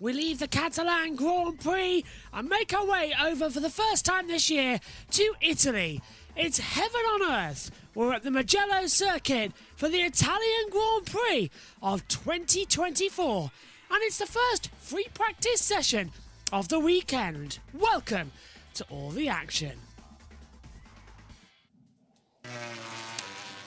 We leave the Catalan Grand Prix and make our way over for the first time this year to Italy. It's heaven on earth. We're at the Mugello circuit for the Italian Grand Prix of 2024. And it's the first free practice session of the weekend. Welcome to all the action.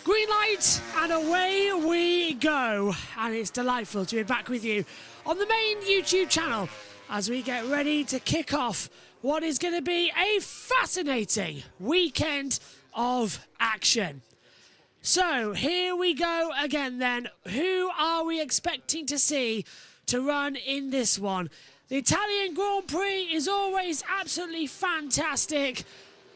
Green light and away we go. And it's delightful to be back with you on the main YouTube channel as we get ready to kick off what is going to be a fascinating weekend of action. So here we go again then. Who are we expecting to see to run in this one? The Italian Grand Prix is always absolutely fantastic,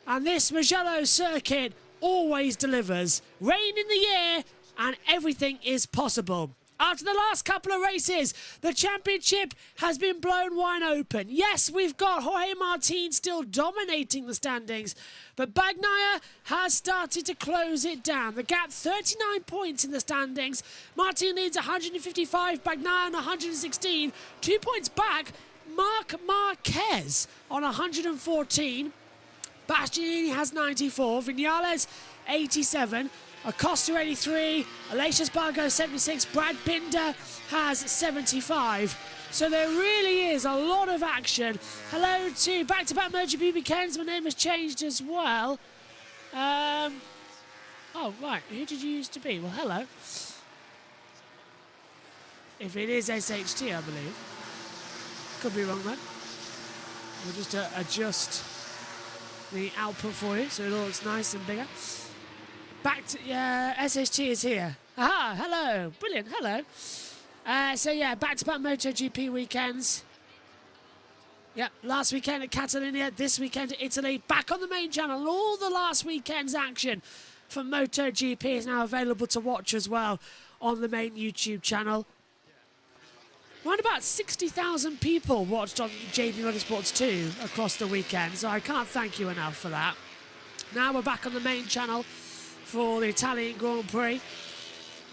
and this Mugello circuit always delivers. Rain in the air and everything is possible. After the last couple of races, the championship has been blown wide open. Yes, we've got Jorge Martin still dominating the standings, but Bagnaia has started to close it down. The gap, 39 points in the standings. Martin leads 155, Bagnaia on 116. 2 points back, Marc Marquez on 114. Bastianini has 94, Vinales 87, Acosta 83, Aleix Espargo 76, Brad Binder has 75. So there really is a lot of action. Hello to back-to-back MotoGP weekends. My name has changed as well. Oh, right. Who did you used to be? Well, hello. If it is SHT, I believe. Could be wrong, though. We'll just adjust the output for you so it all looks nice and bigger. Back to SHT is here. Aha, hello, brilliant, hello. So yeah, back-to-back MotoGP weekends. Yep, last weekend at Catalonia, this weekend at Italy. Back on the main channel, all the last weekend's action from MotoGP is now available to watch as well on the main YouTube channel. Around about 60,000 people watched on JBMotorsports 2 across the weekend, so I can't thank you enough for that. Now we're back on the main channel for the Italian Grand Prix.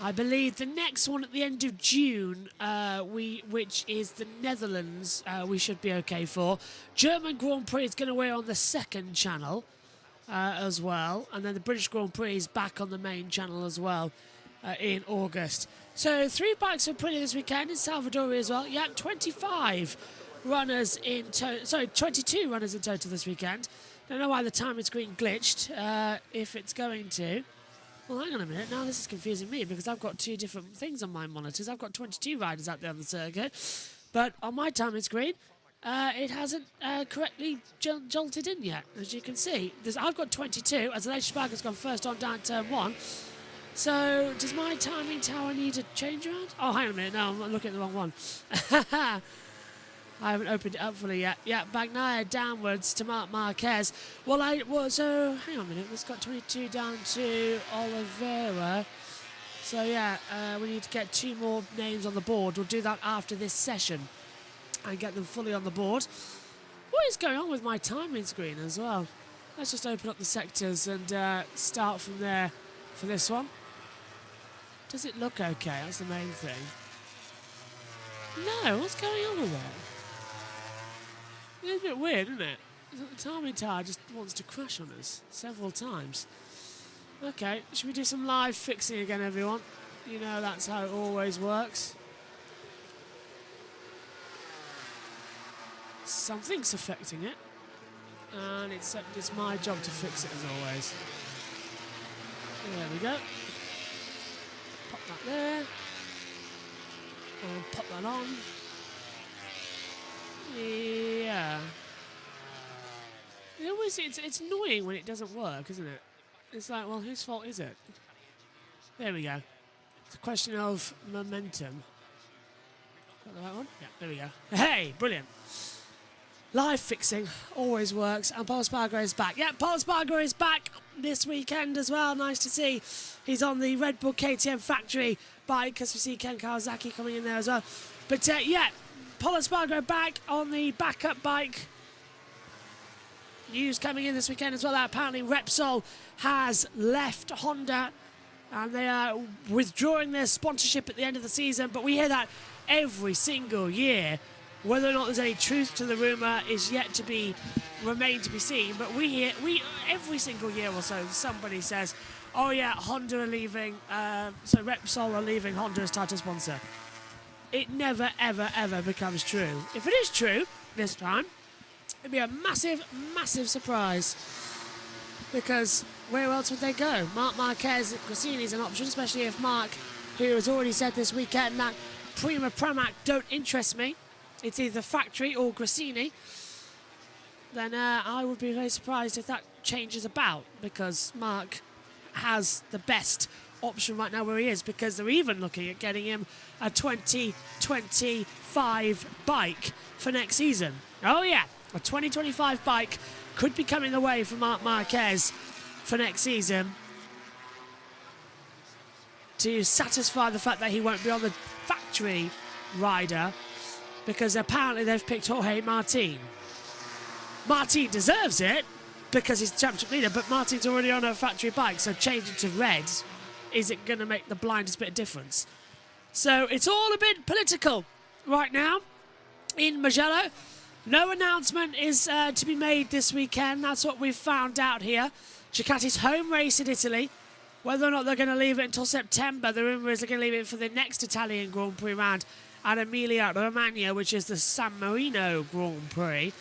I believe the next one at the end of June, which is the Netherlands, we should be okay for. German Grand Prix is going to air on the second channel as well, and then the British Grand Prix is back on the main channel as well in August. So 3 bikes are printed this weekend in Salvador as well. Yeah, 25 runners in total. Sorry, 22 runners in total this weekend. Don't know why the timing screen glitched. If it's going to. Well, hang on a minute. Now this is confusing me because I've got two different things on my monitors. I've got 22 riders out there on the circuit, but on my timing screen, it hasn't correctly jolted in yet. As you can see, I've got 22. As Aleix Espargo's gone first on down turn 1. So, does my timing tower need a change around? Oh, hang on a minute. No, I'm looking at the wrong one. I haven't opened it up fully yet. Yeah, Bagnaia downwards to Marc Marquez. So, hang on a minute. It's got 22 down to Oliveira. So, yeah, we need to get 2 more names on the board. We'll do that after this session and get them fully on the board. What is going on with my timing screen as well? Let's just open up the sectors and start from there for this one. Does it look okay? That's the main thing. No, what's going on with that? It's a bit weird, isn't it? The timing tower just wants to crash on us several times. Okay, should we do some live fixing again, everyone? You know that's how it always works. Something's affecting it, and it's my job to fix it as always. There we go. Pop that there. And pop that on. Yeah. It's annoying when it doesn't work, isn't it? It's like, well, whose fault is it? There we go. It's a question of momentum. Is that the right one? Yeah, there we go. Hey, brilliant. Live fixing always works, and Pol Espargaro is back. Yeah, Pol Espargaro is back this weekend as well. Nice to see. He's on the Red Bull KTM factory bike, because we see Ken Kawasaki coming in there as well. But yeah, Pol Espargaro back on the backup bike. News coming in this weekend as well that apparently Repsol has left Honda and they are withdrawing their sponsorship at the end of the season. But we hear that every single year Whether or not there's any truth to the rumour is yet to be remain to be seen. But we every single year or so, somebody says, "Oh yeah, Honda are leaving. So Repsol are leaving Honda as title sponsor." It never, ever, ever becomes true. If it is true this time, it'd be a massive, massive surprise. Because where else would they go? Marc Marquez at Gresini is an option, especially if Marc, who has already said this weekend that Prima Pramac don't interest me. It's either factory or Gresini. Then I would be very surprised if that changes about, because Marc has the best option right now where he is, because they're even looking at getting him a 2025 bike for next season. Oh yeah, a 2025 bike could be coming the way for Marc Marquez for next season to satisfy the fact that he won't be on the factory rider, because apparently they've picked Jorge Martin. Martin deserves it because he's the championship leader, but Martin's already on a factory bike, so changing to red, is it going to make the blindest bit of difference? So it's all a bit political right now in Mugello. No announcement is to be made this weekend. That's what we've found out here. Ducati's home race in Italy. Whether or not they're going to leave it until September, the rumour is they're going to leave it for the next Italian Grand Prix round at Emilia-Romagna, which is the San Marino Grand Prix.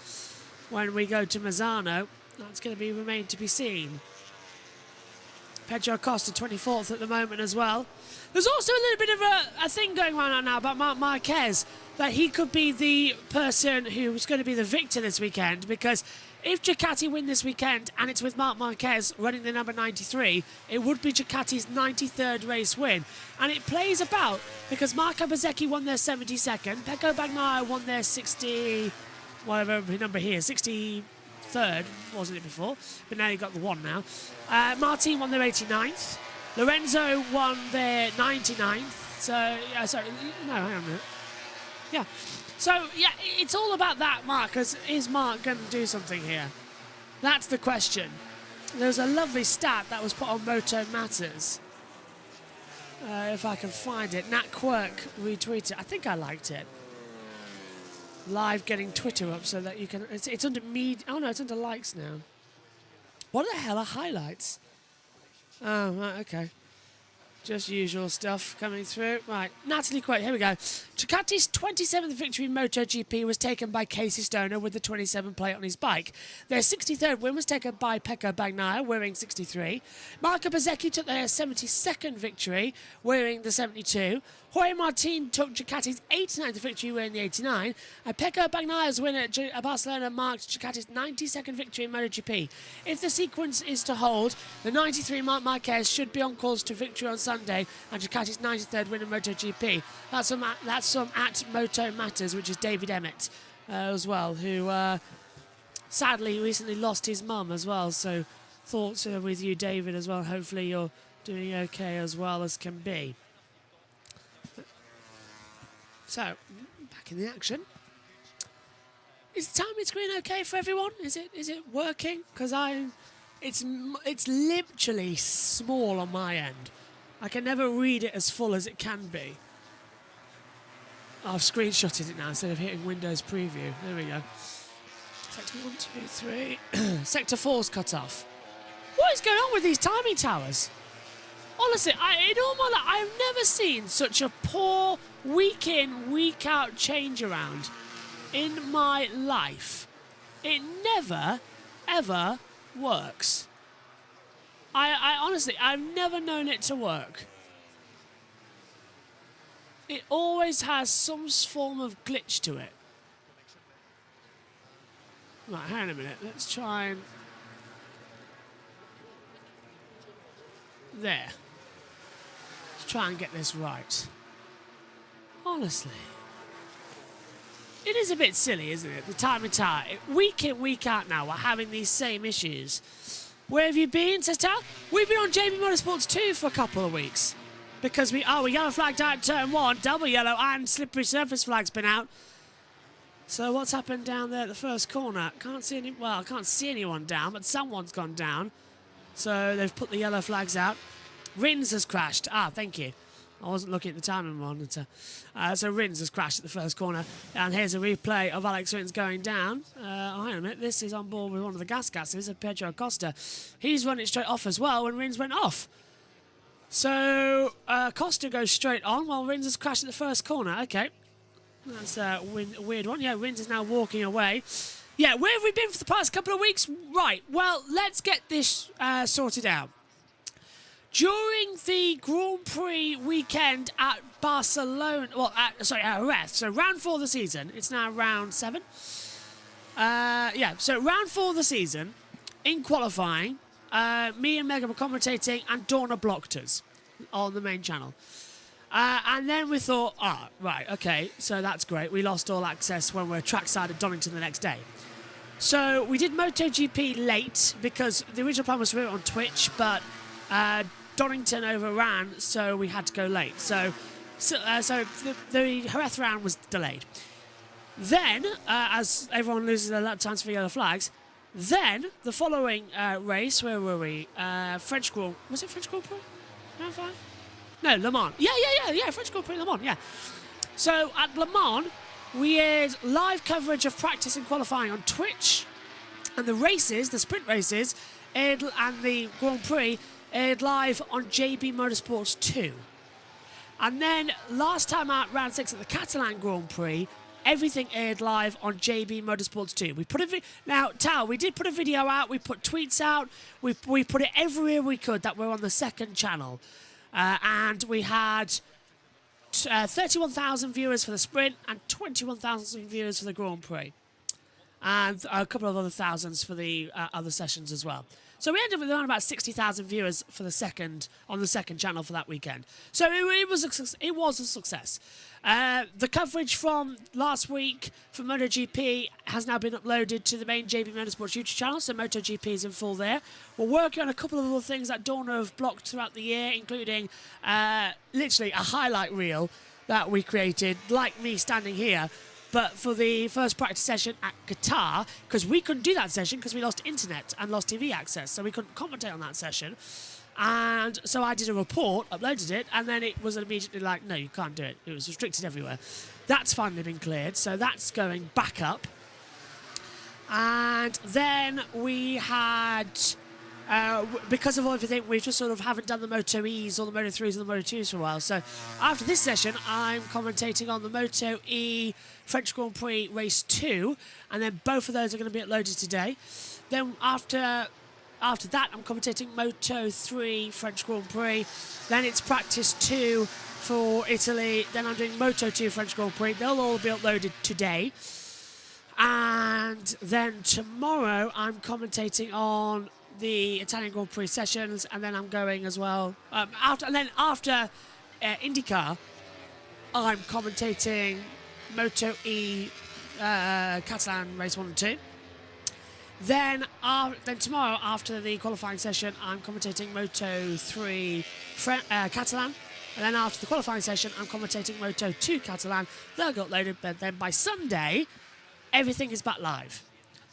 When we go to Mazzano, that's going to be remain to be seen. Pedro Acosta 24th at the moment as well. There's also a little bit of a thing going on right now about Marc Marquez, that he could be the person who's going to be the victor this weekend, because if Ducati win this weekend and it's with Marc Marquez running the number 93, it would be Ducati's 93rd race win. And it plays about because Marco Bezzecchi won their 72nd, Pecco Bagnaia won their 60, whatever number here, 63rd, wasn't it before? But now you've got the one now. Martin won their 89th. Lorenzo won their 99th. So, hang on a minute. Yeah. So, yeah, it's all about that, Marc. Is Marc going to do something here? That's the question. There was a lovely stat that was put on Moto Matters. If I can find it. Nat Quirk retweeted it. I think I liked it. Live getting Twitter up so that you can... It's under media... Oh, no, it's under likes now. What the hell are highlights? Oh, right, okay. Just usual stuff coming through. Right, Natalie Quaid, here we go. Ducati's 27th victory in MotoGP was taken by Casey Stoner with the 27 plate on his bike. Their 63rd win was taken by Pecco Bagnaia, wearing 63. Marco Bezzecchi took their 72nd victory, wearing the 72. Jorge Martin took Ducati's 89th victory, wearing the 89. And Pecco Bagnaia's win at Barcelona marked Ducati's 92nd victory in MotoGP. If the sequence is to hold, the 93 Marc Marquez should be on course to victory on Sunday and Ducati's 93rd win in MotoGP. That's from at Moto Matters, which is David Emmett as well, who sadly recently lost his mum as well. So thoughts with you, David, as well. Hopefully you're doing okay as well as can be. So, back in the action. Is the timing screen okay for everyone? Is it working? Because it's literally small on my end. I can never read it as full as it can be. I've screenshotted it now instead of hitting Windows Preview. There we go. Sector 1, 2, 3. Sector 4's cut off. What is going on with these timing towers? Honestly, in all my life, I've never seen such a poor week in, week out change around in my life. It never, ever works. I honestly, I've never known it to work. It always has some form of glitch to it. Right, hang on a minute. Let's try and... There. Let's try and get this right. Honestly. It is a bit silly, isn't it? The timing tower. Week in, week out now, we're having these same issues. Where have you been, says Tal? We've been on JBMotorsports 2 for a couple of weeks. Because we yellow flagged out turn 1, double yellow and slippery surface flag's been out. So what's happened down there at the first corner? Can't see anyone down, but someone's gone down. So they've put the yellow flags out. Rins has crashed. Thank you. I wasn't looking at the timing monitor. So Rins has crashed at the first corner. And here's a replay of Alex Rins going down. Oh, hang on a minute. This is on board with one of the gases of Pedro Costa. He's running straight off as well when Rins went off. So Costa goes straight on while Rins has crashed at the first corner. Okay. That's a weird one. Yeah, Rins is now walking away. Yeah, where have we been for the past couple of weeks? Right, well, let's get this sorted out. During the Grand Prix weekend at Barcelona, well, at Jerez, so round 4 of the season, it's now round 7. So round 4 of the season, in qualifying, me and Megan were commentating and Dorna blocked us on the main channel. And then we thought, right, okay, so that's great. We lost all access when we're trackside at Donington the next day. So we did MotoGP late because the original plan was to do it on Twitch, but Donington overran, so we had to go late. So the Jerez round was delayed. Then, as everyone loses their lap times for yellow flags, then the following race, where were we? French Grand, was it French Grand Prix? Round 5? No, Le Mans. Yeah, French Grand Prix Le Mans, yeah. So at Le Mans, we had live coverage of practice and qualifying on Twitch, and the races, the sprint races, and the Grand Prix aired live on JBMotorsports 2. And then last time out, round 6 at the Catalan Grand Prix, everything aired live on JBMotorsports 2. We put now, Tal, we did put a video out, we put tweets out, we put it everywhere we could that we're on the second channel. And we had 31,000 viewers for the sprint and 21,000 viewers for the Grand Prix. And a couple of other thousands for the other sessions as well. So we ended up with around about 60,000 viewers for on the second channel for that weekend. So it was a success. The coverage from last week for MotoGP has now been uploaded to the main JB Motorsports YouTube channel, so MotoGP is in full there. We're working on a couple of other things that Dorna have blocked throughout the year, including literally a highlight reel that we created, like me standing here, but for the first practice session at Qatar, because we couldn't do that session because we lost internet and lost TV access, so we couldn't commentate on that session. And so I did a report, uploaded it, and then it was immediately like, no, you can't do it. It was restricted everywhere. That's finally been cleared, so that's going back up. And then we had, because of everything, we just sort of haven't done the Moto E's or the Moto 3s or the Moto 2s for a while. So after this session, I'm commentating on the Moto E French Grand Prix Race 2, and then both of those are going to be uploaded today. Then after that, I'm commentating Moto 3 French Grand Prix. Then it's practice 2 for Italy. Then I'm doing Moto 2 French Grand Prix. They'll all be uploaded today. And then tomorrow, I'm commentating on the Italian Grand Prix sessions, and then I'm going as well. After IndyCar, I'm commentating Moto E Catalan Race 1 and 2. Then tomorrow, after the qualifying session, I'm commentating Moto 3 Catalan. And then after the qualifying session, I'm commentating Moto 2 Catalan. They'll get uploaded, but then by Sunday, everything is back live.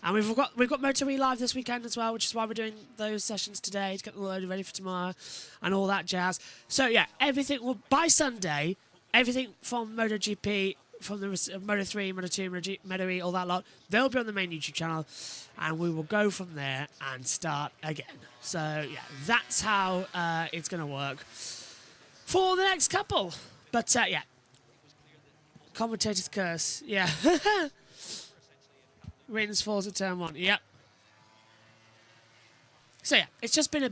And we've got Moto E live this weekend as well, which is why we're doing those sessions today to get them loaded ready for tomorrow and all that jazz. So yeah, everything will, by Sunday, everything from MotoGP, from the Moto 3, Moto 2, Moto E, all that lot, they'll be on the main YouTube channel, and we will go from there and start again. So yeah, that's how it's going to work for the next couple. But yeah, commentator's curse, yeah. Rins falls at turn 1, yep. So yeah, it's just been a.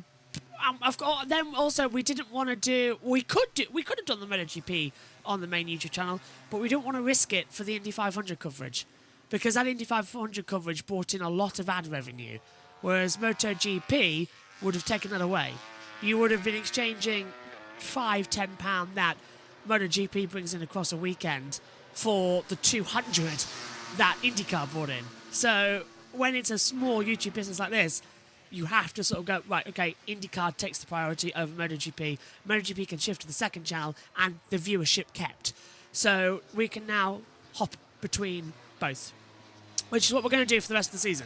Then also we didn't want to do. We could have done the MotoGP on the main YouTube channel, but we didn't want to risk it for the Indy 500 coverage, because that Indy 500 coverage brought in a lot of ad revenue, whereas MotoGP would have taken that away. You would have been exchanging £5-10 that MotoGP brings in across a weekend for the 200 that IndyCar brought in. So when it's a small YouTube business like this, you have to sort of go, right, okay, IndyCar takes the priority over MotoGP. MotoGP can shift to the second channel and the viewership kept. So we can now hop between both, which is what we're going to do for the rest of the season.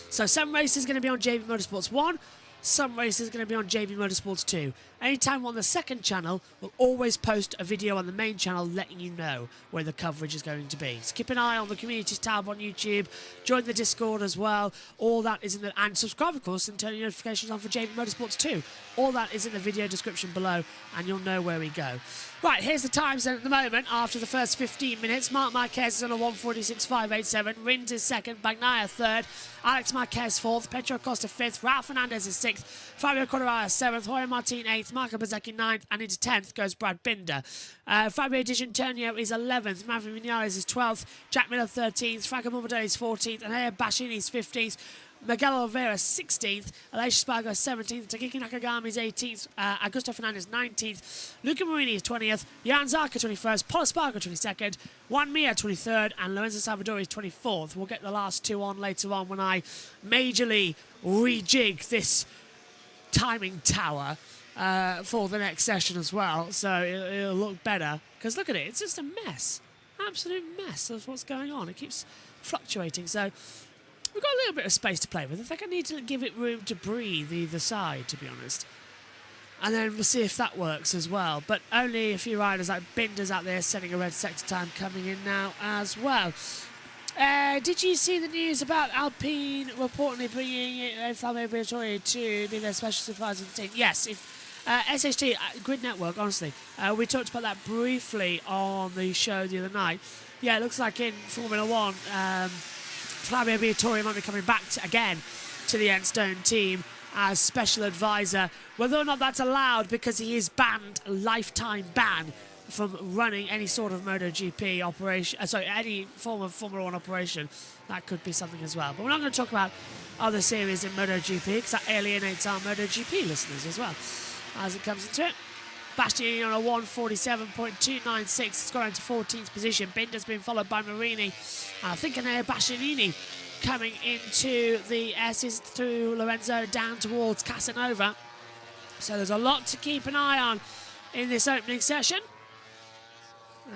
So some races going to be on JB Motorsports 1, some races are going to be on JB Motorsports too. Anytime we're on the second channel, we'll always post a video on the main channel letting you know where the coverage is going to be. So keep an eye on the communities tab on YouTube, join the Discord as well. All that is in the, and subscribe of course and turn your notifications on for JB Motorsports too. All that is in the video description below and you'll know where we go. Right, here's the times then at the moment after the first 15 minutes. Marc Marquez is on a 1:46.587. Rins is second, Bagnaia third, Alex Marquez fourth, Pedro Acosta fifth, Raul Fernandez is sixth, Fabio Quartararo seventh, Jorge Martin eighth, Marco Bezzecchi ninth, and into 10th goes Brad Binder. Fabio Di Giannantonio is 11th, Maverick Vinales is 12th, Jack Miller 13th, Franco Morbidelli is 14th, and Hea Bashini is 15th. Miguel Oliveira 16th, Aleix Spargo 17th, Takiki Nakagami is 18th, Augusto Fernandez 19th, Luca Marini is 20th, Jan Zarco 21st, Paul Espargaro 22nd, Juan Mir 23rd, and Lorenzo Salvadori is 24th. We'll get the last two on later on when I majorly rejig this timing tower for the next session as well, so it'll look better. Because look at it, it's just a mess, absolute mess of what's going on. It keeps fluctuating, so we've got a little bit of space to play with. I think I need to give it room to breathe either side, to be honest. And then we'll see if that works as well. But only a few riders like Binder's out there setting a red sector time coming in now as well. Did you see the news about Alpine reportedly bringing Fabio Briatore to be their special supervisor of the team? Yes, if SHT, Grid Network, honestly, we talked about that briefly on the show the other night. Yeah, it looks like in Formula One, Fabio Briatore might be coming back again to the Enstone team as special advisor. Whether or not that's allowed because he is banned, a lifetime ban from running any sort of MotoGP operation, any form of Formula 1 operation, that could be something as well. But we're not going to talk about other series in MotoGP because that alienates our MotoGP listeners as well as it comes into it. Bastianini on a 1:47.296, it's gone into 14th position. Binder's been followed by Marini. And I think Bastianini coming into the S's through Lorenzo down towards Casanova. So there's a lot to keep an eye on in this opening session.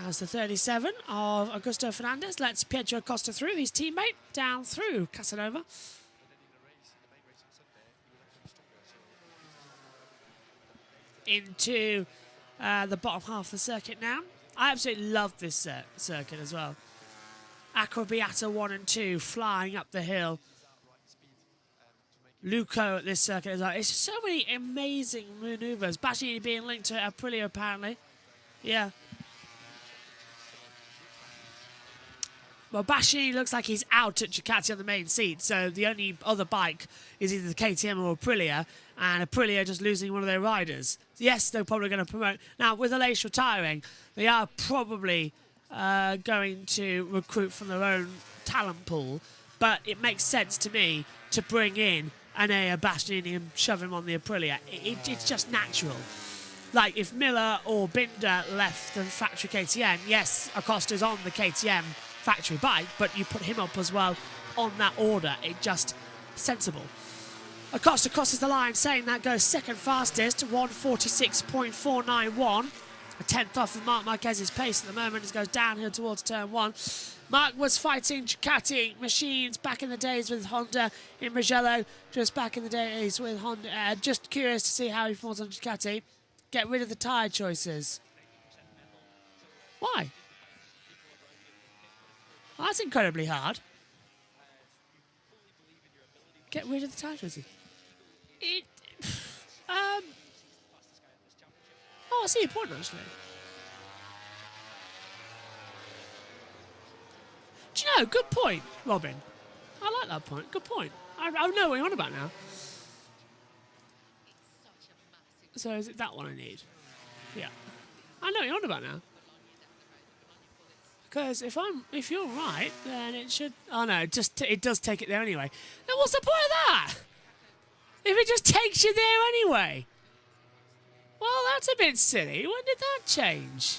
As the 37 of Augusto Fernandez lets Pedro Acosta through, his teammate, down through Casanova. Into the bottom half of the circuit now. I absolutely love this circuit as well. Acrobiata 1 and 2 flying up the hill. Luco at this circuit as well. It's just so many amazing manoeuvres. Bastianini being linked to Aprilia apparently. Yeah. Well, Bastianini looks like he's out at Ducati on the main seat, so the only other bike is either the KTM or Aprilia, and Aprilia just losing one of their riders. Yes, they're probably going to promote. Now, with Aleix retiring, they are probably going to recruit from their own talent pool, but it makes sense to me to bring in Enea Bastianini and shove him on the Aprilia. It's just natural. Like, if Miller or Binder left the factory KTM, yes, Acosta's on the KTM factory bike, but you put him up as well on that order. It just sensible. Acosta crosses the line, saying that goes second fastest, 1:46.491. A tenth off of Marc Marquez's pace at the moment as it goes downhill towards turn 1. Marc was fighting Ducati machines back in the days with Honda in Mugello, just back in the days with Honda. Just curious to see how he falls on Ducati. Get rid of the tyre choices. Why? Well, that's incredibly hard. Get rid of the tyre choices. Oh, I see your point, actually. Do you know, good point, Robin. I like that point. Good point. I know what you're on about now. So is it that one I need? Yeah. I know what you're on about now. Because if you're right, then it should. Oh no, it does take it there anyway. Then what's the point of that? If it just takes you there anyway. Well, that's a bit silly. When did that change?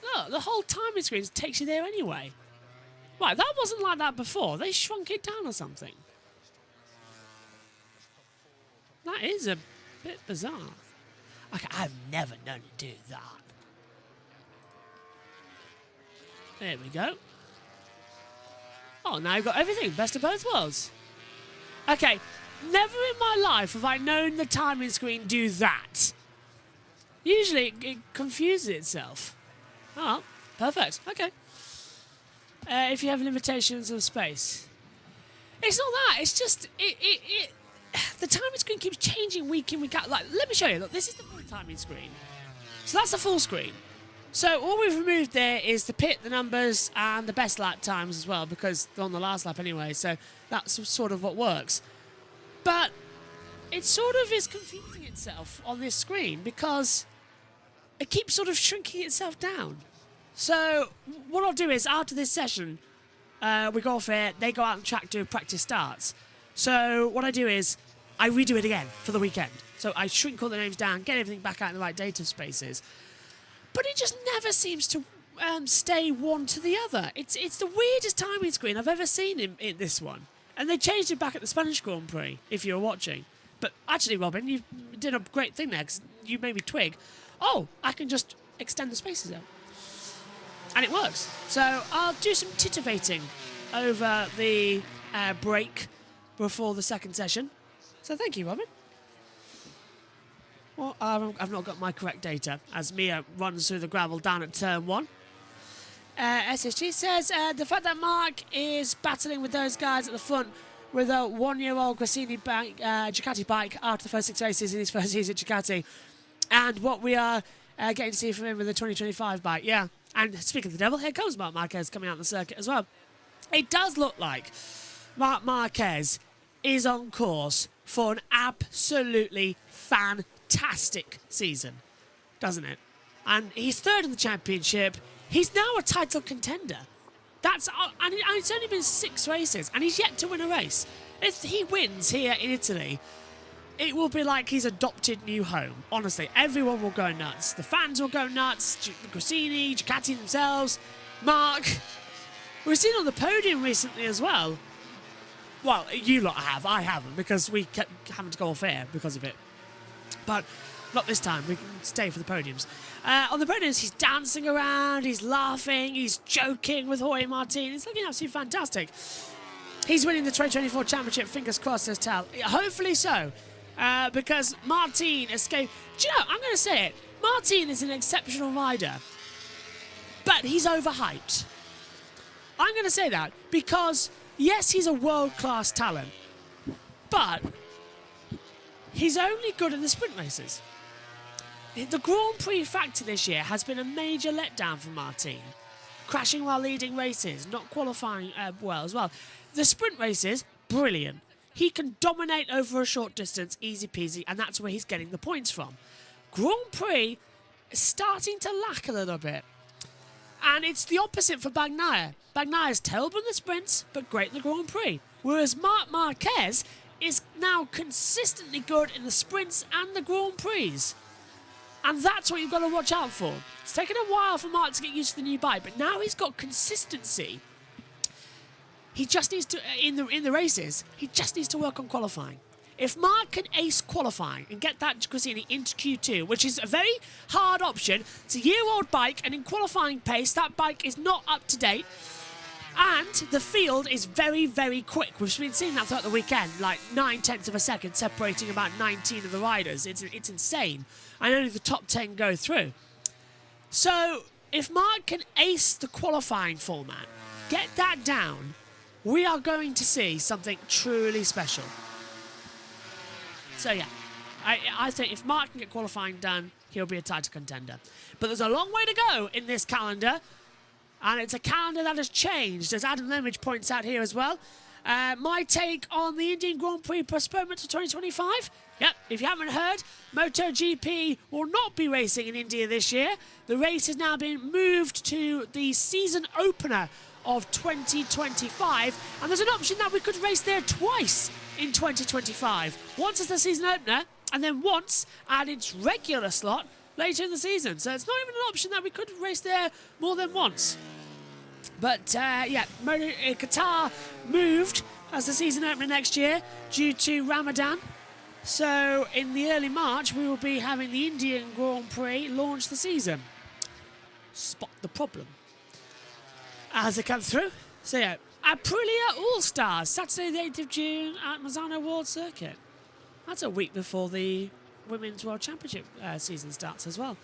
Look, the whole timing screen takes you there anyway. Right, that wasn't like that before. They shrunk it down or something. That is a bit bizarre. Okay, I've never known it do that. There we go. Oh, now you've got everything. Best of both worlds. Okay, Never in my life have I known the timing screen do that. Usually it confuses itself. Oh, perfect. Okay. If you have limitations of space. It's not that. It's just the timing screen keeps changing week in, week out. Like, let me show you. Look, this is the full timing screen. So that's the full screen. So all we've removed there is the pit, the numbers, and the best lap times as well, because they're on the last lap anyway. So that's sort of what works. But it sort of is confusing itself on this screen because it keeps sort of shrinking itself down. So what I'll do is after this session, we go off it, they go out on the track, do practice starts. So what I do is I redo it again for the weekend. So I shrink all the names down, get everything back out in the right data spaces. But it just never seems to stay one to the other. It's the weirdest timing screen I've ever seen in this one. And they changed it back at the Spanish Grand Prix, if you were watching. But actually, Robin, you did a great thing there, because you made me twig. Oh, I can just extend the spaces out. And it works. So I'll do some titivating over the break before the second session. So thank you, Robin. Well, I've not got my correct data as Mia runs through the gravel down at turn 1. SSG says the fact that Mark is battling with those guys at the front with a 1-year-old Grassini Ducati bike after the first 6 races in his first season at Ducati, and what we are getting to see from him with the 2025 bike. Yeah, and speaking of the devil, here comes Marc Marquez coming out on the circuit as well. It does look like Marc Marquez is on course for an absolutely fantastic season, doesn't it? And he's third in the championship. He's now a title contender. And it's only been 6 races, and he's yet to win a race. If he wins here in Italy, it will be like he's adopted new home. Honestly, everyone will go nuts. The fans will go nuts. Grassini, Ducati themselves, Mark. We've seen on the podium recently as well. Well, you lot have. I haven't, because we kept having to go off air because of it. But not this time. We can stay for the podiums. On the podiums, he's dancing around, he's laughing, he's joking with Jorge Martin. It's looking absolutely fantastic. He's winning the 2024 championship, fingers crossed, says Tal. Hopefully so, because Martin escaped. Do you know, I'm going to say it. Martin is an exceptional rider, but he's overhyped. I'm going to say that because, yes, he's a world-class talent, but he's only good in the sprint races. The Grand Prix factor this year has been a major letdown for Martin. Crashing while leading races, not qualifying well as well. The sprint races, brilliant. He can dominate over a short distance, easy peasy, and that's where he's getting the points from. Grand Prix is starting to lack a little bit. And it's the opposite for Bagnaia. Bagnaia is terrible in the sprints, but great in the Grand Prix. Whereas Marc Marquez is now consistently good in the sprints and the Grand Prix. And that's what you've got to watch out for. It's taken a while for Mark to get used to the new bike, but now he's got consistency. He just needs to, in the races, he just needs to work on qualifying. If Mark can ace qualifying and get that Grassini into Q2, which is a very hard option, it's a year-old bike, and in qualifying pace, that bike is not up to date. And the field is very, very quick. We've been seeing that throughout the weekend, like 9/10 of a second separating about 19 of the riders. It's insane. And only the top 10 go through. So if Mark can ace the qualifying format, get that down, we are going to see something truly special. So yeah, I think if Mark can get qualifying done, he'll be a title contender. But there's a long way to go in this calendar. And it's a calendar that has changed, as Adam Lemage points out here as well. My take on the Indian Grand Prix postponement to 2025? Yep, if you haven't heard, MotoGP will not be racing in India this year. The race has now been moved to the season opener of 2025. And there's an option that we could race there twice in 2025. Once as the season opener, and then once at its regular slot later in the season. So it's not even an option that we could race there more than once. But yeah, Qatar moved as the season opener next year due to Ramadan. So in the early March, we will be having the Indian Grand Prix launch the season. Spot the problem as it comes through. So yeah, Aprilia All-Stars, Saturday the 8th of June at Mazzano World Circuit. That's a week before the Women's World Championship season starts as well.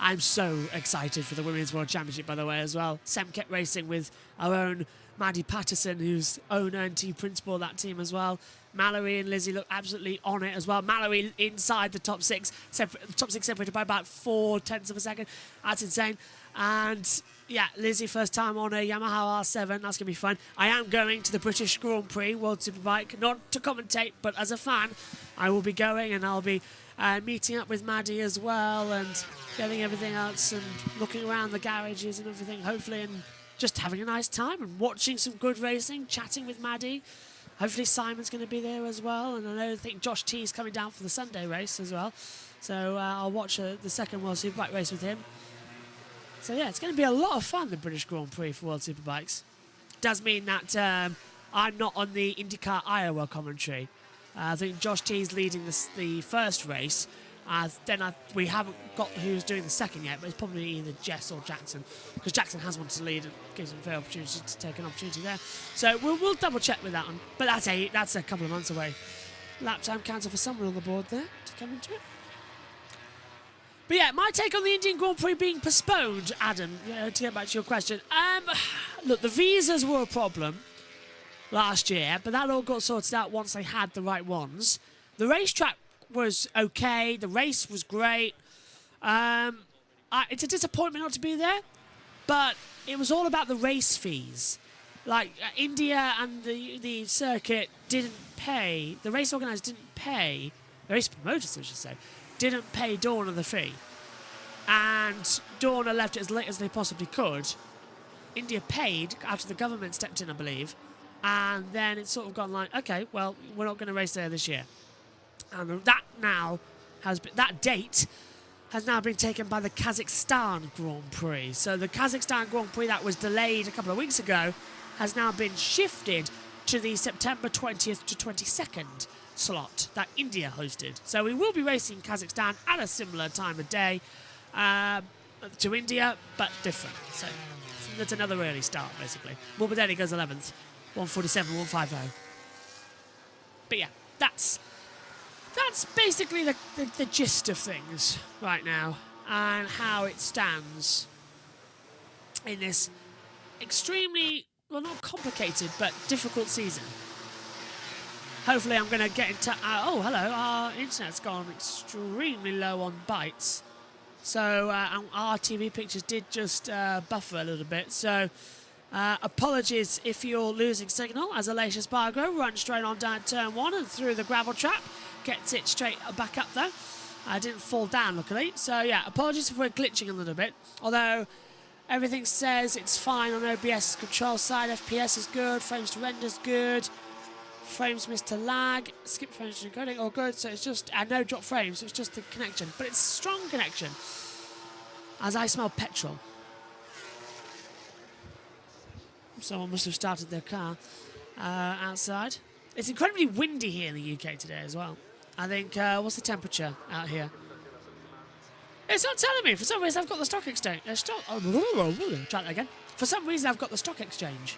I'm so excited for the Women's World Championship, by the way, as well. Semket Racing with our own Maddie Patterson, who's owner and team principal of that team as well. Mallory and Lizzie look absolutely on it as well. Mallory inside the top six, separated by about 0.4 of a second. That's insane. And yeah, Lizzie first time on a Yamaha R7. That's going to be fun. I am going to the British Grand Prix World Superbike, not to commentate, but as a fan, I will be going, and I'll be meeting up with Maddie as well and getting everything else and looking around the garages and everything, hopefully, and just having a nice time and watching some good racing, chatting with Maddie. Hopefully Simon's going to be there as well, and I think Josh T is coming down for the Sunday race as well. So I'll watch the second World Superbike race with him. So yeah, it's going to be a lot of fun, the British Grand Prix for World Superbikes. Does mean that I'm not on the IndyCar Iowa commentary. I think Josh T is leading the first race. We haven't got who's doing the second yet, but it's probably either Jess or Jackson, because Jackson has wanted to lead and gives him a fair opportunity to take an opportunity there. So we'll double check with that one. But that's a couple of months away. Lap time counter for someone on the board there to come into it. But yeah, my take on the Indian Grand Prix being postponed, Adam, to get back to your question. Look, the visas were a problem last year, but that all got sorted out once they had the right ones. The racetrack was okay. The race was great. It's a disappointment not to be there, but it was all about the race fees. Like, India and the circuit didn't pay, the race organisers didn't pay, the race promoters, I should say, didn't pay Dorna the fee. And Dorna left it as late as they possibly could. India paid after the government stepped in, I believe. And then it's sort of gone like, okay, well, we're not going to race there this year. And that date has now been taken by the Kazakhstan Grand Prix. So the Kazakhstan Grand Prix that was delayed a couple of weeks ago has now been shifted to the September 20th to 22nd slot that India hosted. So we will be racing Kazakhstan at a similar time of day to India, but different. So that's another early start, basically. Morbidelli goes 11th, 147, 150. But yeah, that's basically the gist of things right now and how it stands in this extremely, well, not complicated, but difficult season. Hopefully I'm going to get into... oh, hello. Our internet's gone extremely low on bytes. So our TV pictures did just buffer a little bit. So apologies if you're losing signal as Alicia Spargo runs straight on down turn 1 and through the gravel trap. Gets it straight back up though. I didn't fall down, luckily. So yeah, apologies if we're glitching a little bit. Although everything says it's fine on OBS control side. FPS is good. Frames to render is good. Frames missed to lag. Skip frames to encoding, all good. So it's just no drop frames. So it's just the connection, but it's a strong connection. As I smell petrol. Someone must have started their car outside. It's incredibly windy here in the UK today as well. I think, what's the temperature out here? It's not telling me. For some reason, I've got the stock exchange. Try that again. For some reason, I've got the stock exchange.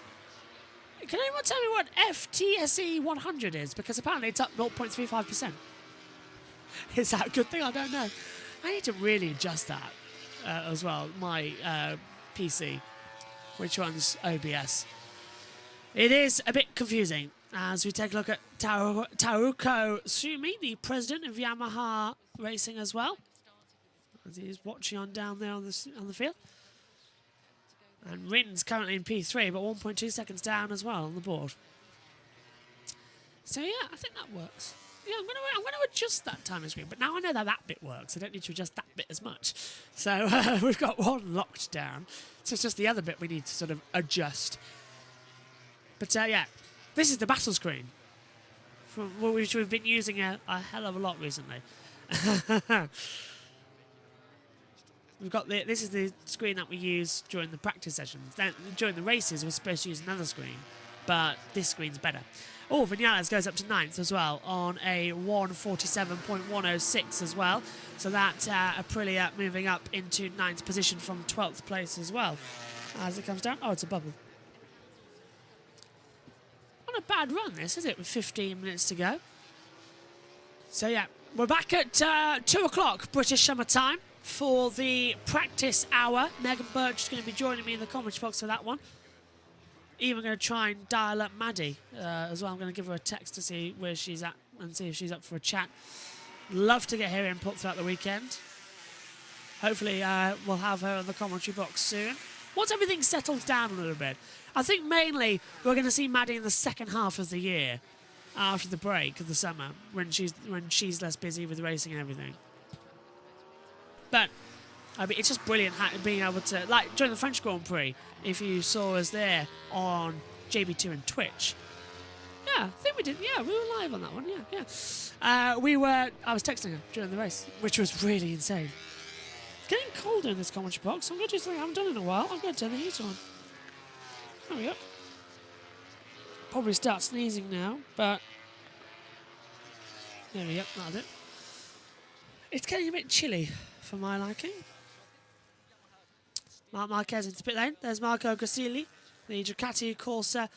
Can anyone tell me what FTSE 100 is? Because apparently it's up 0.35%. Is that a good thing? I don't know. I need to really adjust that as well. My PC, which runs OBS. It is a bit confusing as we take a look at Taruko Sumi, the president of Yamaha Racing as well. As he's watching on down there on the field. And Rin's currently in P3, but 1.2 seconds down as well on the board. So yeah, I think that works. Yeah, I'm gonna adjust that timing screen, but now I know that bit works. I don't need to adjust that bit as much. So we've got one locked down. So it's just the other bit we need to sort of adjust. But yeah, this is the battle screen, which we've been using a hell of a lot recently. We've got this is the screen that we use during the practice sessions. Then during the races, we're supposed to use another screen, but this screen's better. Oh, Vinales goes up to 9th as well on a 147.106 as well. So that Aprilia moving up into 9th position from 12th place as well. As it comes down, oh, it's a bubble. bad run, this, is it, with 15 minutes to go? So, yeah, we're back at 2 o'clock British summer time for the practice hour. Megan Birch is going to be joining me in the commentary box for that one. Even going to try and dial up Maddie as well. I'm going to give her a text to see where she's at and see if she's up for a chat. Love to get her input throughout the weekend. Hopefully we'll have her in the commentary box soon. Once everything settles down a little bit, I think mainly we're going to see Maddie in the second half of the year, after the break of the summer, when she's less busy with racing and everything. But I mean, it's just brilliant being able to, like during the French Grand Prix, if you saw us there on JB2 and Twitch. Yeah, I think we did. Yeah, we were live on that one. Yeah. I was texting her during the race, which was really insane. It's getting colder in this commentary box. I'm going to do something I haven't done in a while. I'm going to turn the heat on. There we go. Probably start sneezing now, but there we go. That'll do. It's getting a bit chilly for my liking. Marc Marquez into pit lane. There's Marco Grasili, the Ducati Corsa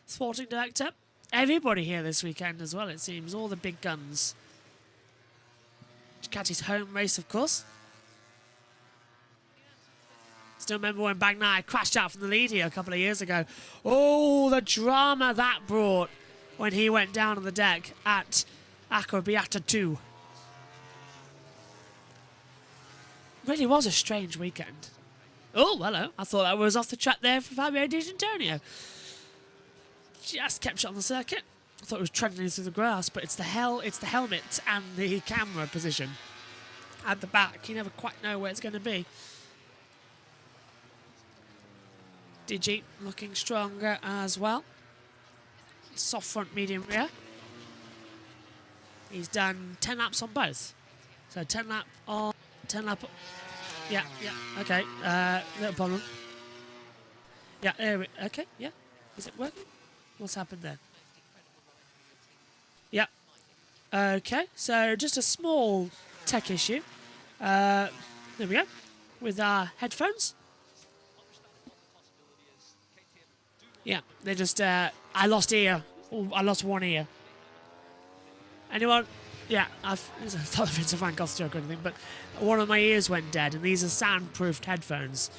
sporting director. Everybody here this weekend as well, it seems. All the big guns. Ducati's home race, of course. Still remember when Bagnaia crashed out from the lead here a couple of years ago. Oh, the drama that brought when he went down on the deck at Acrobiata 2. Really was a strange weekend. Oh, hello. I thought I was off the track there for Fabio Di Giannantonio. Just kept it on the circuit. I thought it was trundling through the grass, but it's the helmet and the camera position at the back. You never quite know where it's going to be. Digi looking stronger as well. Soft front, medium rear. He's done 10 laps on both. So 10 lap on, 10 lap. Yeah, okay. No problem. Yeah, there we, okay, yeah. Is it working? What's happened there? Yeah. Okay, so just a small tech issue. There we go. With our headphones. Yeah, they just, I lost ear. I lost one ear. Anyone? Yeah, I thought if it's a Frank Goth joke or anything, but one of my ears went dead, and these are soundproofed headphones.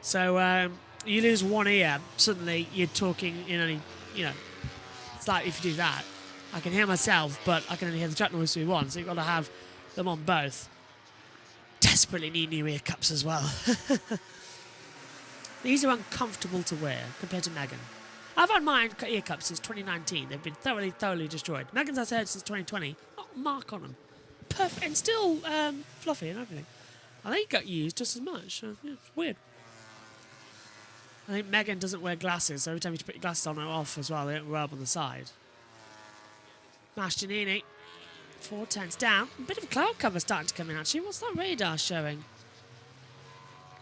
So you lose one ear, suddenly you're talking in only, it's like if you do that. I can hear myself, but I can only hear the track noise through one, so you've got to have them on both. Desperately need new ear cups as well. These are uncomfortable to wear compared to Megan. I've had my ear cups since 2019. They've been thoroughly destroyed. Megan's I've had since 2020. Not a mark on them. Perfect, and still fluffy and everything. I think it got used just as much. So, yeah, it's weird. I think Megan doesn't wear glasses, so every time you put your glasses on or off as well, they don't rub on the side. Bastianini, 4/10 down. A bit of a cloud cover starting to come in, actually. What's that radar showing?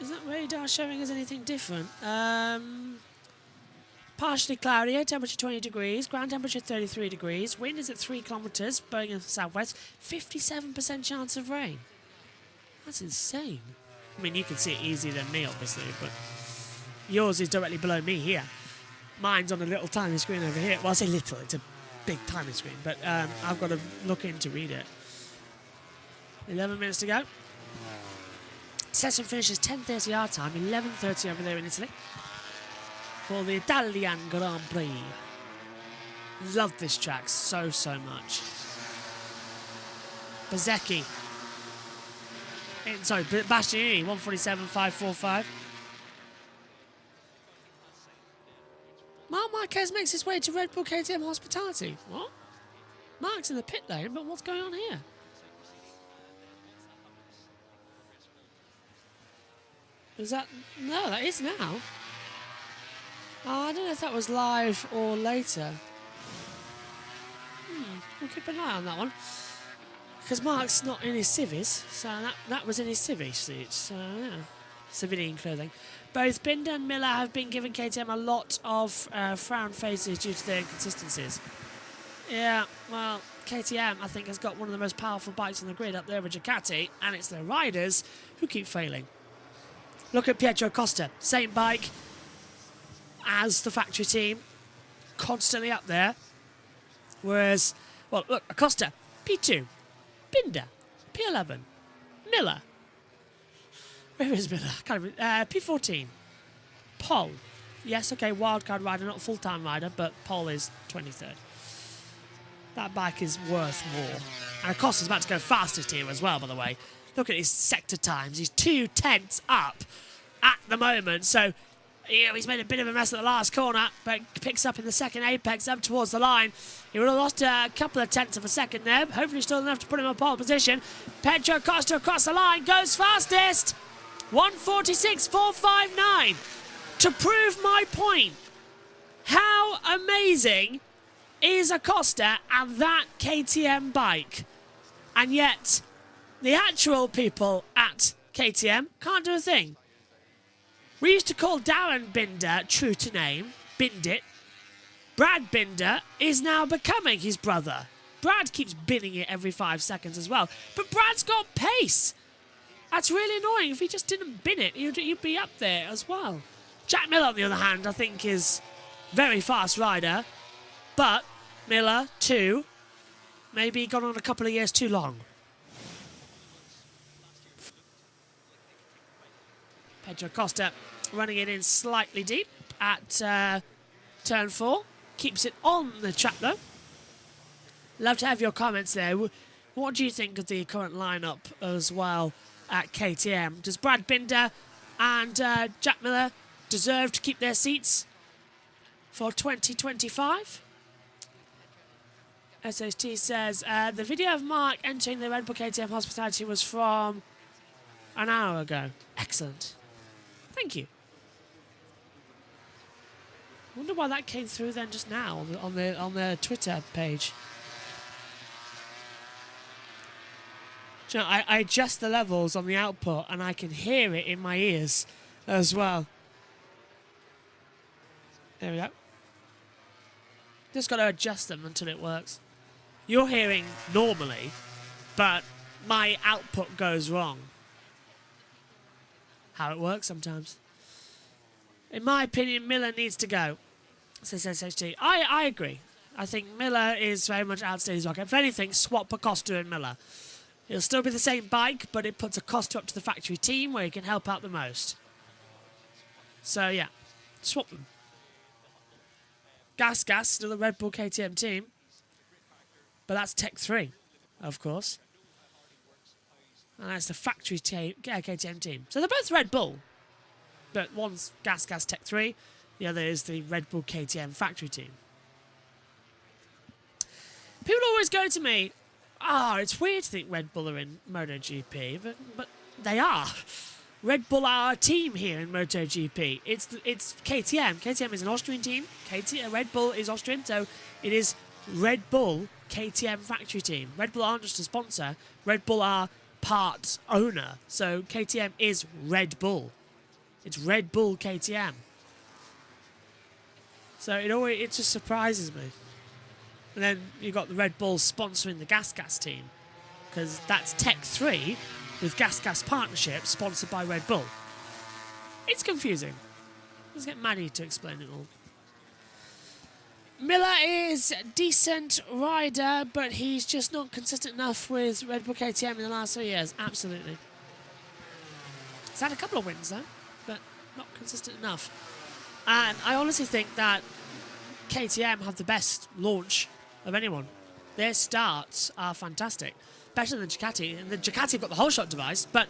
Is that radar showing us anything different? Partially cloudy, air temperature 20 degrees, ground temperature 33 degrees, wind is at 3 kilometres, blowing in the southwest, 57% chance of rain. That's insane. I mean, you can see it easier than me, obviously, but yours is directly below me here. Mine's on a little tiny screen over here. Well, I say little, it's a big tiny screen, but I've got to look in to read it. 11 minutes to go. Session finishes 10:30 our time, 11:30 over there in Italy for the Italian Grand Prix. Love this track so much. Bezzecchi. Sorry, Bastianini, 147.545. Marc Marquez makes his way to Red Bull KTM Hospitality. What? Mark's in the pit lane, but what's going on here? Is that... No, that is now. Oh, I don't know if that was live or later. We'll keep an eye on that one. Because Mark's not in his civvies, so that was in his civvy suit, so yeah. Civilian clothing. Both Binder and Miller have been giving KTM a lot of frown faces due to their inconsistencies. Yeah, well, KTM, I think, has got one of the most powerful bikes on the grid up there with Ducati, and it's their riders who keep failing. Look at Pietro Costa, same bike as the factory team. constantly up there. Whereas, well, look, Acosta, P2, Binder, P11, Miller. Where is Miller? Can't even, P14, Pole. Yes, okay, wildcard rider, not full-time rider, but Pole is 23rd. That bike is worth more. And Acosta's about to go fastest here as well, by the way. Look at his sector times. He's 2/10 up at the moment. So, he's made a bit of a mess at the last corner, but picks up in the second apex up towards the line. He would have lost a couple of tenths of a second there. Hopefully still enough to put him in pole position. Pedro Acosta across the line goes fastest. 1:46.459. To prove my point, how amazing is Acosta and that KTM bike? And yet, the actual people at KTM can't do a thing. We used to call Darren Binder, true to name, Bindit. Brad Binder is now becoming his brother. Brad keeps binning it every 5 seconds as well. But Brad's got pace. That's really annoying. If he just didn't bin it, he'd be up there as well. Jack Miller, on the other hand, I think is very fast rider. But Miller, too, maybe gone on a couple of years too long. Pedro Acosta running it in slightly deep at turn 4. Keeps it on the track, though. Love to have your comments there. What do you think of the current lineup as well at KTM? Does Brad Binder and Jack Miller deserve to keep their seats for 2025? SHT says, the video of Mark entering the Red Bull KTM hospitality was from an hour ago. Excellent. Thank you. I wonder why that came through then just now on the Twitter page. Do you know, I adjust the levels on the output and I can hear it in my ears as well. There we go. Just got to adjust them until it works. You're hearing normally, but my output goes wrong. How it works sometimes. In my opinion, Miller needs to go, says SHT. I agree. I think Miller is very much outstayed his rocket. If anything, swap Acosta and Miller. It'll still be the same bike, but it puts Acosta up to the factory team where he can help out the most. So, yeah, swap them. Gas, still a Red Bull KTM team. But that's Tech 3, of course. And that's the factory KTM team. So they're both Red Bull. But one's Gas Tech 3. The other is the Red Bull KTM factory team. People always go to me, it's weird to think Red Bull are in MotoGP, but they are. Red Bull are a team here in MotoGP. It's KTM. KTM is an Austrian team. Red Bull is Austrian, so it is Red Bull KTM factory team. Red Bull aren't just a sponsor. Red Bull are part owner. So KTM is Red Bull. It's Red Bull KTM. So it just surprises me. And then you've got the Red Bull sponsoring the Gas team, because that's Tech 3 with Gas partnership sponsored by Red Bull. It's confusing. Let's get Maddie to explain it all. Miller is a decent rider, but he's just not consistent enough with Red Bull KTM in the last 3 years. Absolutely. He's had a couple of wins, though, but not consistent enough. And I honestly think that KTM have the best launch of anyone. Their starts are fantastic. Better than Ducati. And the Ducati have got the whole shot device, but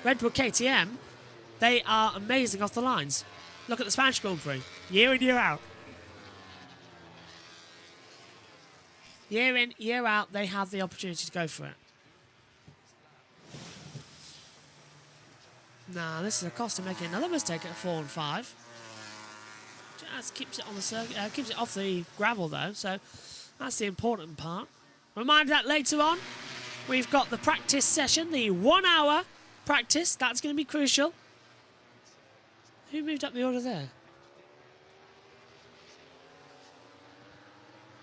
Red Bull KTM, they are amazing off the lines. Look at the Spanish Grand Prix. Year in, year out. Year in, year out, they have the opportunity to go for it. Now, this is Acosta making another mistake at 4 and 5. Just keeps it on the circuit, keeps it off the gravel though, so that's the important part. Reminder that later on, we've got the practice session, the 1 hour practice. That's going to be crucial. Who moved up the order there?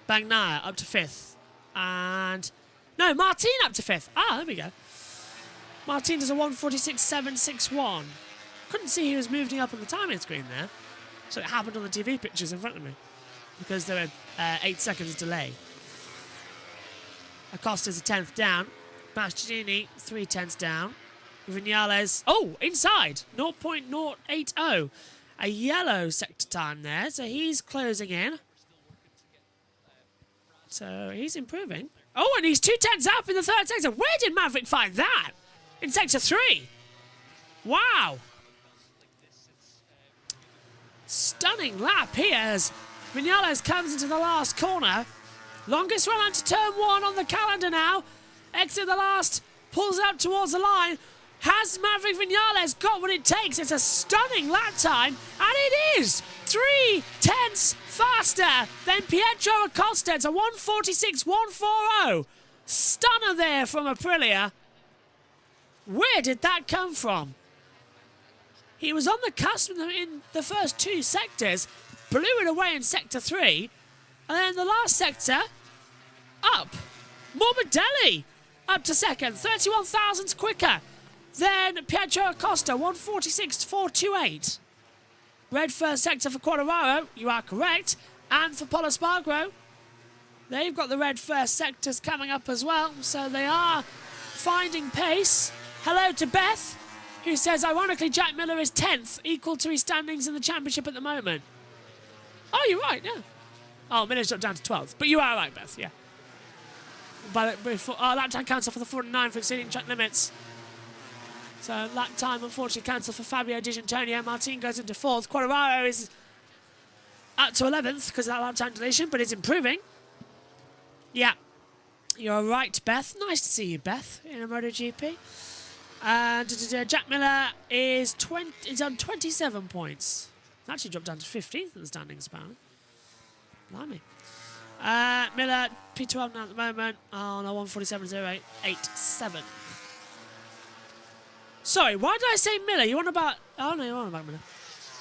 Bagnaia up to 5th. And no, Martin up to 5th. There we go. Martin does a 1:46.761. Couldn't see he was moving up on the timing screen there. So it happened on the TV pictures in front of me. because there were 8 seconds delay. Acosta's a 10th down. Bastianini, 3/10 down. Vinales, inside, 0.080. A yellow sector time there, so he's closing in. So he's improving. Oh, and he's 2/10 up in the 3rd sector. Where did Maverick find that? In sector 3. Wow. Stunning lap here as Vinales comes into the last corner. Longest run into turn 1 on the calendar now. Exit the last, pulls up towards the line. Has Maverick Vinales got what it takes? It's a stunning lap time, and it is 3/10 faster than Pietro Acosta. It's a 1:46.140. Stunner there from Aprilia. Where did that come from? He was on the cusp in the first 2 sectors, blew it away in sector 3, and then the last sector, up. Morbidelli up to second, 31 thousandths quicker than Pietro Acosta, 1:46.428. Red first sector for Quartararo, you are correct, and for Polo Spargro. They've got the red first sectors coming up as well, so they are finding pace. Hello to Beth, who says, ironically, Jack Miller is 10th, equal to his standings in the championship at the moment. Oh, you're right, yeah. Oh, Miller's dropped down to 12th, but you are right, Beth, yeah. But before, lap time cancelled for the 49 for exceeding track limits. So lap time unfortunately cancelled for Fabio Di Giannantonio. Martin goes into 4th. Quartararo is up to 11th because of that lap time deletion, but it's improving. Yeah, you're right, Beth. Nice to see you, Beth, in a MotoGP. And Jack Miller is on 27 points. He's actually dropped down to 15th in the standings, apparently. Blimey. Miller, P12 now at the moment on a 1:47.08.87. Sorry, why did I say Miller? You want about... Oh, no, you're on about Miller.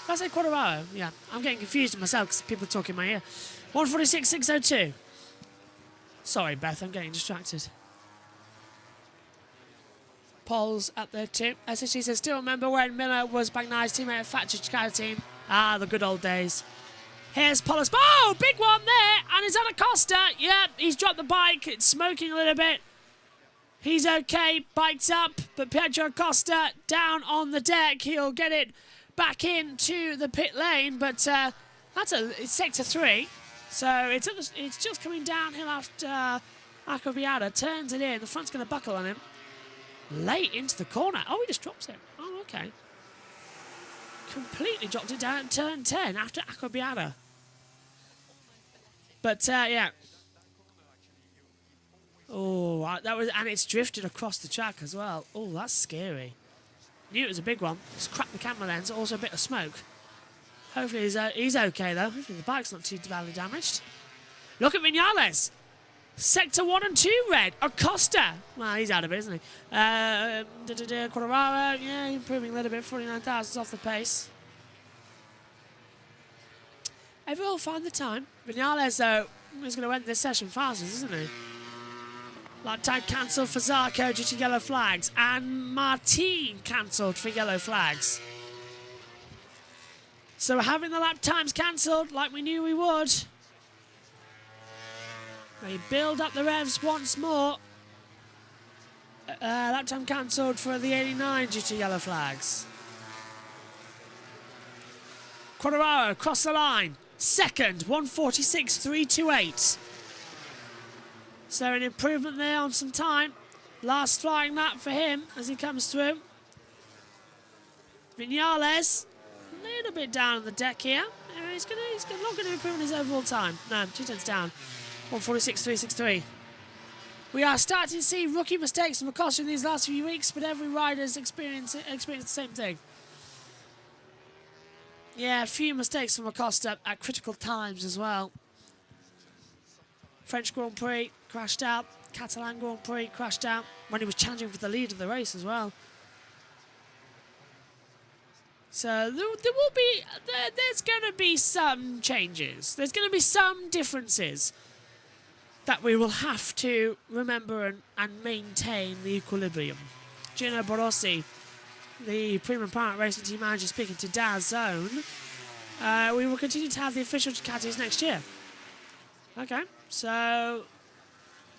Did I say Quartararo? Yeah, I'm getting confused myself because people talk in my ear. 1:46.602. Sorry, Beth, I'm getting distracted. Paul's up there too. SSG says, still remember when Miller was Bagnai's teammate at Factory Chicago team. Ah, the good old days. Here's Polis. Oh, big one there. And it's Acosta. Yep, he's dropped the bike. It's smoking a little bit. He's okay. Bike's up. But Pietro Acosta down on the deck. He'll get it back into the pit lane. But it's sector 3. So it's just coming downhill after Accobiata. Turns it in. The front's going to buckle on him. Late into the corner. Oh, he just drops it. Oh, okay. Completely dropped it down at turn 10 after Accobiata. But, yeah. Oh, that was, and it's drifted across the track as well. Oh, that's scary. Knew it was a big one. Just cracked the camera lens. Also a bit of smoke. Hopefully he's okay, though. Hopefully the bike's not too badly damaged. Look at Vinales. Sector 1 and 2 red. Acosta. Well, he's out of it, isn't he? Quartararo, yeah, improving a little bit. 49,000 off the pace. Everyone find the time. Vinales, though, is going to end this session fastest, isn't he? Lap time cancelled for Zarco due to yellow flags. And Martin cancelled for yellow flags. So having the lap times cancelled like we knew we would. They build up the revs once more. Lap time cancelled for the 89 due to yellow flags. Quartararo across the line. Second, 1:46.328. So an improvement there on some time. Last flying lap for him as he comes through. Vinales, a little bit down on the deck here. He's not going to improve on his overall time. No, 2/10 down. 1:46.363. We are starting to see rookie mistakes from Acosta in these last few weeks, but every rider's experienced the same thing. Yeah, a few mistakes from Acosta at critical times as well. French Grand Prix crashed out. Catalan Grand Prix crashed out when he was challenging for the lead of the race as well. So there's going to be some changes. There's going to be some differences that we will have to remember and maintain the equilibrium. Gino Borossi, the Premium Pirate Racing Team Manager, speaking to DAZN. We will continue to have the official Ducatis next year. Okay, so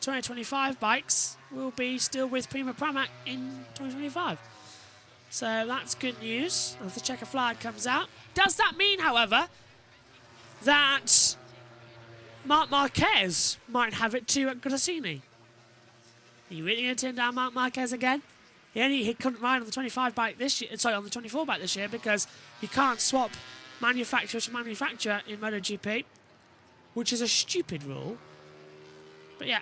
2025 bikes will be still with Prima Pramac in 2025. So that's good news as the checker flag comes out. Does that mean, however, that Marc Marquez might have it too at Gresini? Are you really going to turn down Marc Marquez again? He couldn't ride on the 25 bike this year. Sorry, on the 24 bike this year because you can't swap manufacturer to manufacturer in MotoGP, which is a stupid rule. But yeah.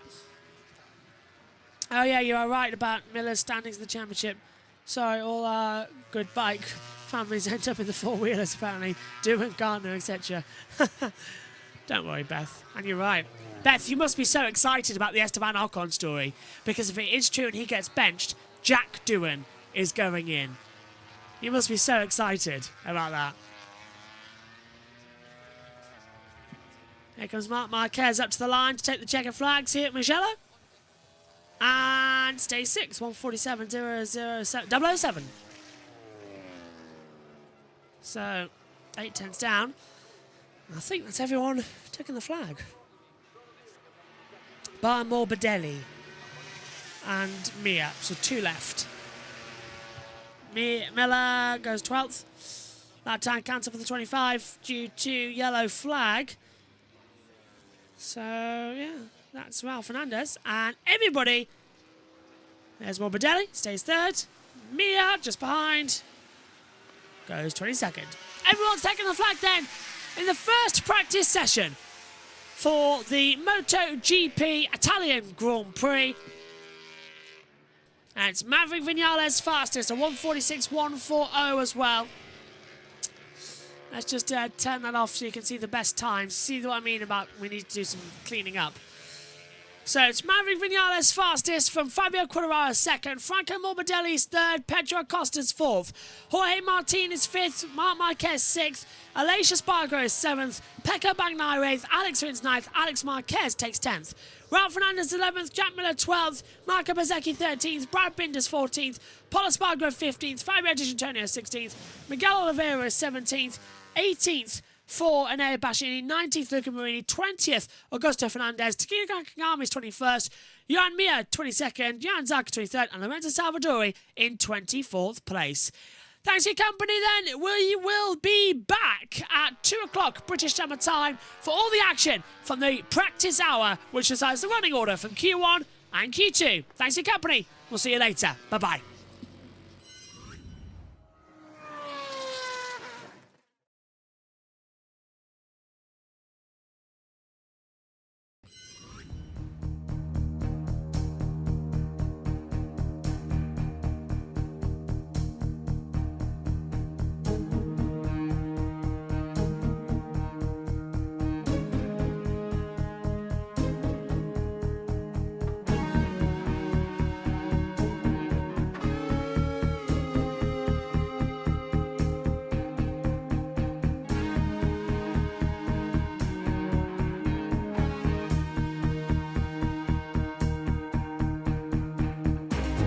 Oh yeah, you are right about Miller's standings in the championship. Sorry, all our good bike families end up in the four-wheelers apparently, doing Gardner, etc. Don't worry, Beth. And you're right. Beth, you must be so excited about the Esteban Ocon story, because if it is true and he gets benched, Jack Doohan is going in. You must be so excited about that. Here comes Marc Marquez up to the line to take the checker flags here at Mugello. And stay 6, 147.007, 007. So, 8 tenths down. I think that's everyone taking the flag. Bar Morbidelli and Mia, so 2 left. Miller goes 12th. That time cancelled for the 25 due to yellow flag. So, yeah, that's Raul Fernandez. And everybody, there's Morbidelli, stays 3rd. Mia, just behind, goes 22nd. Everyone's taking the flag then in the first practice session for the MotoGP Italian Grand Prix. And it's Maverick Vinales fastest, a 146.140 as well. Let's just turn that off so you can see the best times. See what I mean about we need to do some cleaning up. So it's Maverick Vinales fastest from Fabio Quartararo 2nd, Franco Morbidelli's 3rd, Pedro Acosta's 4th, Jorge Martin is 5th, Marc Marquez 6th, Aleix Espargaro is 7th, Pecco Bagnaia 8th, Alex Rins 9th, Alex Marquez takes 10th. Raul Fernandez 11th, Jack Miller 12th, Marco Bezzecchi 13th, Brad Binders 14th, Paul Espargaro 15th, Fabio Di Antonio 16th, Miguel Oliveira is 17th, 18th for Enea Bastianini, 19th Luca Marini, 20th Augusto Fernandez, Takuma Nakagami is 21st, Johan Mir 22nd, Jan Zarco 23rd, and Lorenzo Salvadori in 24th place. Thanks for your company then. We will be back at 2 o'clock British Summer Time for all the action from the practice hour, which decides the running order from Q1 and Q2. Thanks for your company. We'll see you later. Bye-bye.